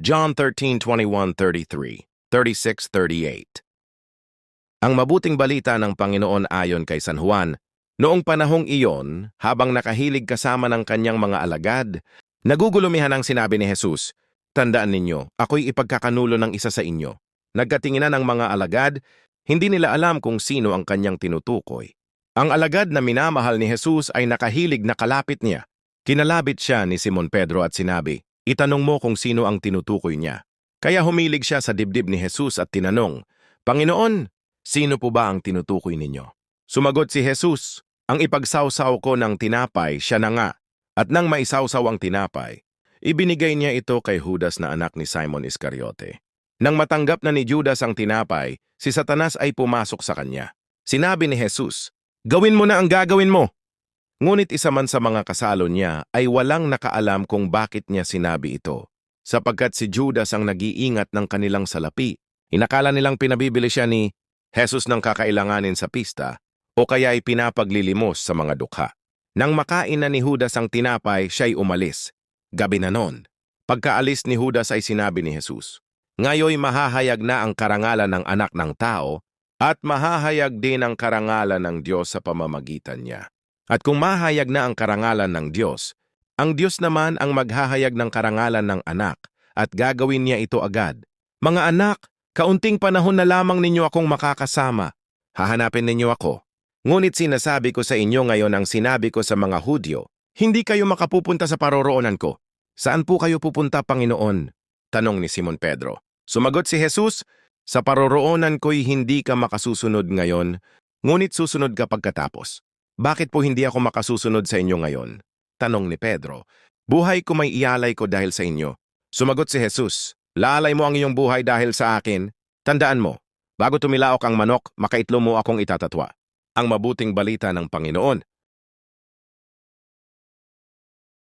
John 13:21-33, 36-38. Ang mabuting balita ng Panginoon ayon kay San Juan, noong panahong iyon, habang nakahilig kasama ng kanyang mga alagad, nagugulumihan ang sinabi ni Jesus, "Tandaan ninyo, ako'y ipagkakanulo ng isa sa inyo." Nagkatinginan ang mga alagad, hindi nila alam kung sino ang kanyang tinutukoy. Ang alagad na minamahal ni Jesus ay nakahilig na kalapit niya. Kinalabit siya ni Simon Pedro at sinabi, "Itanong mo kung sino ang tinutukoy niya." Kaya humilig siya sa dibdib ni Jesus at tinanong, "Panginoon, sino po ba ang tinutukoy ninyo?" Sumagot si Jesus, "Ang ipagsawsaw ko ng tinapay, siya na nga." At nang maisawsaw ang tinapay, ibinigay niya ito kay Judas na anak ni Simon Iscariote. Nang matanggap na ni Judas ang tinapay, si Satanas ay pumasok sa kanya. Sinabi ni Jesus, "Gawin mo na ang gagawin mo." Ngunit isa man sa mga kasalo niya ay walang nakaalam kung bakit niya sinabi ito, sapagkat si Judas ang nag-iingat ng kanilang salapi. Inakala nilang pinabibili siya ni Jesus ng kakailanganin sa pista o kaya ay pinapaglilimos sa mga dukha. Nang makain na ni Judas ang tinapay, siya'y umalis. Gabi na noon. Pagkaalis ni Judas ay sinabi ni Jesus, "Ngayoy mahahayag na ang karangalan ng anak ng tao at mahahayag din ang karangalan ng Diyos sa pamamagitan niya. At kung mahayag na ang karangalan ng Diyos, ang Diyos naman ang maghahayag ng karangalan ng anak at gagawin niya ito agad. Mga anak, kaunting panahon na lamang ninyo akong makakasama. Hahanapin ninyo ako. Ngunit sinasabi ko sa inyo ngayon ang sinabi ko sa mga Hudyo, hindi kayo makapupunta sa paroroonan ko. Saan po kayo pupunta, Panginoon?" Tanong ni Simon Pedro. Sumagot si Jesus, "Sa paroroonan ko'y hindi ka makasusunod ngayon, ngunit susunod ka pagkatapos." "Bakit po hindi ako makasusunod sa inyo ngayon?" Tanong ni Pedro. "Buhay ko may ialay ko dahil sa inyo." Sumagot si Jesus, "Lalay mo ang iyong buhay dahil sa akin. Tandaan mo, bago tumilaok ang manok, makaitlom mo akong itatatwa." Ang mabuting balita ng Panginoon.